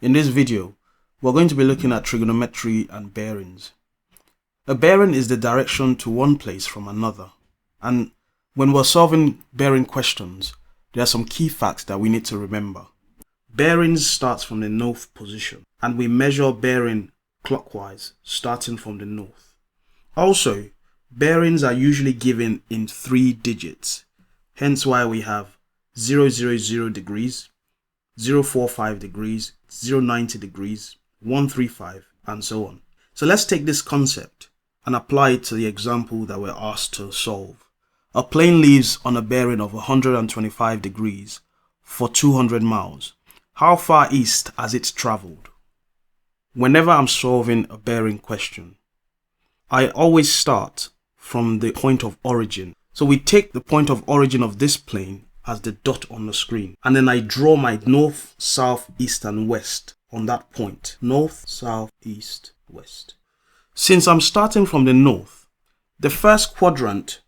In this video, we're going to be looking at trigonometry and bearings. A bearing is the direction to one place from another. And when we're solving bearing questions, there are some key facts that we need to remember. Bearings starts from the north position, and we measure bearing clockwise, starting from the north. Also, bearings are usually given in 3 digits, hence why we have 000 degrees, 045 degrees, 090 degrees, 135, and so on. So let's take this concept and apply it to the example that we're asked to solve. A plane leaves on a bearing of 125 degrees for 200 miles. How far east has it traveled? Whenever I'm solving a bearing question, I always start from the point of origin. So we take the point of origin of this plane as the dot on the screen, and then I draw my north, south, east, and west on that point. North, south, east, west. Since I'm starting from the north, the first quadrant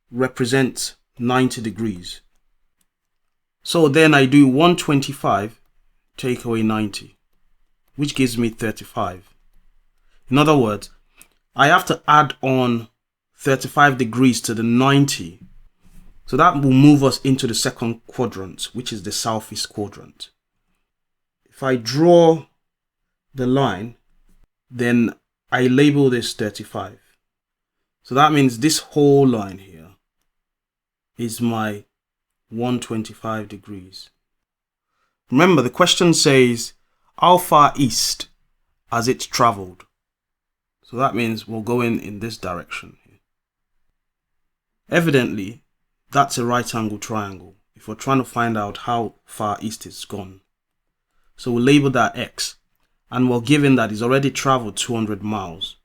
represents 90 degrees. So then I do 125 take away 90, which gives me 35. In other words, I have to add on 35 degrees to the 90. So that will move us into the second quadrant, which is the southeast quadrant. If I draw the line, then I label this 35. So that means this whole line here is my 125 degrees. Remember, the question says, how far east has it traveled? So that means we're going in this direction here. Evidently, that's a right angle triangle if we're trying to find out how far east it's gone. So we'll label that X, and we're given that it's already traveled 200 miles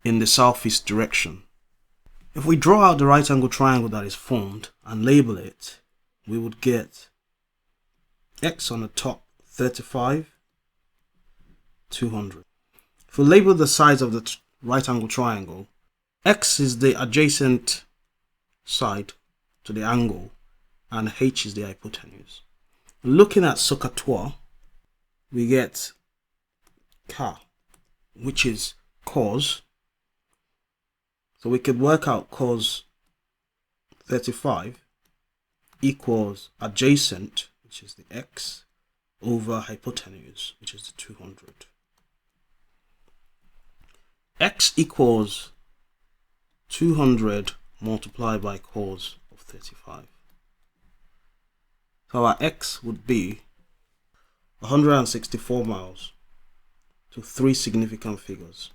in the southeast direction. If we draw out the right angle triangle that is formed and label it, we would get X on the top 35, 200. If we label the sides of the right angle triangle, X is the adjacent side to the angle, and H is the hypotenuse. Looking at SOHCAHTOA, we get Ka, which is cos. So we could work out cos 35 equals adjacent, which is the X, over hypotenuse, which is the 200. X equals 200 multiplied by cos of 35. So our X would be 164 miles to 3 significant figures.